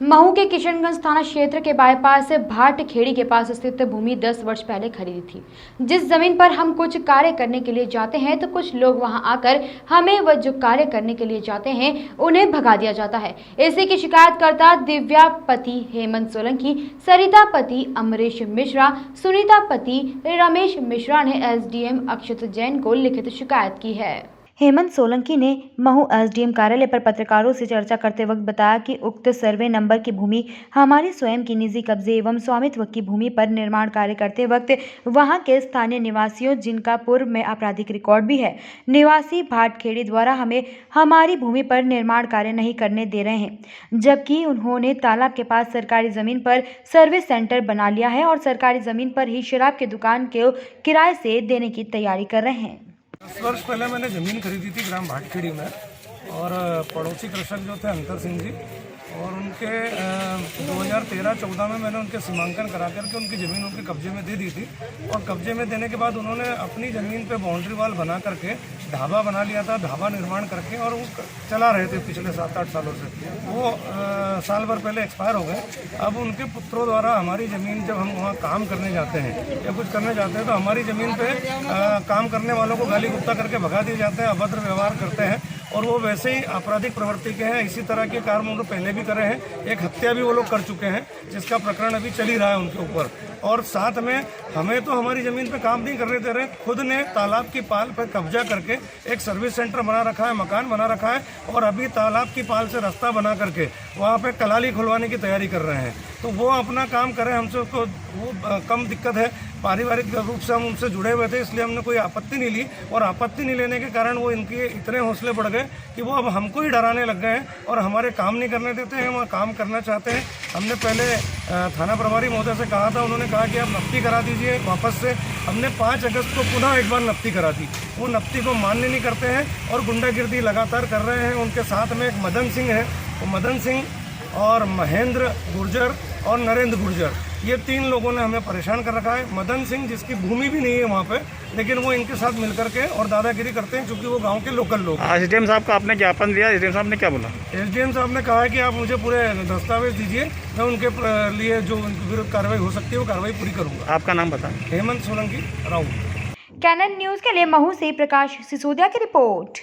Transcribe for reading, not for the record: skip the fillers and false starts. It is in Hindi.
महू के किशनगंज थाना क्षेत्र के बाईपास से भाटखेड़ी के पास स्थित भूमि 10 वर्ष पहले खरीदी थी। जिस जमीन पर हम कुछ कार्य करने के लिए जाते हैं तो कुछ लोग वहां आकर हमें वह जो कार्य करने के लिए जाते हैं उन्हें भगा दिया जाता है। इसी की शिकायतकर्ता दिव्या पति हेमंत सोलंकी, सरिता पति अमरीश मिश्रा, सुनीता पति रमेश मिश्रा ने एसडीएम अक्षत जैन को लिखित शिकायत की है। हेमंत सोलंकी ने महू एसडीएम कार्यालय पर पत्रकारों से चर्चा करते वक्त बताया कि उक्त सर्वे नंबर की भूमि हमारी स्वयं की निजी कब्जे एवं स्वामित्व की भूमि पर निर्माण कार्य करते वक्त वहां के स्थानीय निवासियों, जिनका पूर्व में आपराधिक रिकॉर्ड भी है, निवासी भाटखेड़ी द्वारा हमें हमारी भूमि पर निर्माण कार्य नहीं करने दे रहे हैं, जबकि उन्होंने तालाब के पास सरकारी जमीन पर सर्विस सेंटर बना लिया है और सरकारी जमीन पर ही शराब की दुकान को किराए से देने की तैयारी कर रहे हैं। 10 वर्ष पहले मैंने ज़मीन खरीदी थी ग्राम भाटखेड़ी में, और पड़ोसी कृषक जो थे अंतर सिंह जी, और उनके 2013-14 में मैंने उनके सीमांकन करा करके उनकी ज़मीन उनके कब्जे में दे दी थी। और कब्जे में देने के बाद उन्होंने अपनी ज़मीन पे बाउंड्री वाल बना करके ढाबा बना लिया था, ढाबा निर्माण करके, और वो चला रहे थे पिछले 7-8 सालों से। वो साल भर पहले एक्सपायर हो गए। अब उनके पुत्रों द्वारा हमारी ज़मीन, जब हम वहाँ काम करने जाते हैं या कुछ करने जाते हैं तो हमारी ज़मीन पर काम करने वालों को गाली गुप्ता करके भगा दिए जाते हैं, अभद्र व्यवहार करते हैं, और वो वैसे ही आपराधिक प्रवृत्ति के हैं। इसी तरह के कार्य वो पहले भी करे हैं। एक हत्या भी वो लोग कर चुके हैं, जिसका प्रकरण अभी चल ही रहा है उनके ऊपर। और साथ में हमें तो हमारी ज़मीन पे काम नहीं करने दे रहे। खुद ने तालाब की पाल पर कब्जा करके एक सर्विस सेंटर बना रखा है, मकान बना रखा है, और अभी तालाब की पाल से रास्ता बना करके वहाँ पे कलाली खुलवाने की तैयारी कर रहे हैं। तो वो अपना काम करें, हमसे उसको वो कम दिक्कत है। पारिवारिक रूप से हम उनसे जुड़े हुए थे, इसलिए हमने कोई आपत्ति नहीं ली, और आपत्ति नहीं लेने के कारण वो इनके इतने हौसले बढ़ गए कि वो अब हमको ही डराने लग गए हैं और हमारे काम नहीं करने देते हैं। वहाँ काम करना चाहते हैं। हमने पहले थाना प्रभारी महोदय से कहा था, उन्होंने कहा कि आप नफ्ती करा दीजिए वापस से। हमने 5 अगस्त को पुनः एक बार नफ्ती करा दी। वो नफ्ती को मान्य नहीं करते हैं और गुंडागिर्दी लगातार कर रहे हैं। उनके साथ में एक मदन सिंह है, वो मदन सिंह और महेंद्र गुर्जर और नरेंद्र गुर्जर, ये 3 लोगों ने हमें परेशान कर रखा है। मदन सिंह, जिसकी भूमि भी नहीं है वहाँ पे, लेकिन वो इनके साथ मिलकर के और दादागिरी करते हैं, क्योंकि वो गांव के लोकल लोग। एसडीएम साहब का आपने ज्ञापन दिया, एसडीएम साहब ने क्या बोला? एसडीएम साहब ने कहा है कि आप मुझे पूरे दस्तावेज दीजिए, मैं उनके लिए जो उनके विरुद्ध कार्रवाई हो सकती है वो कार्रवाई पूरी करूँगा। आपका नाम बताएं। हेमंत सोलंकी, राउत। कैनन न्यूज़ के लिए महू से प्रकाश सिसोदिया की रिपोर्ट।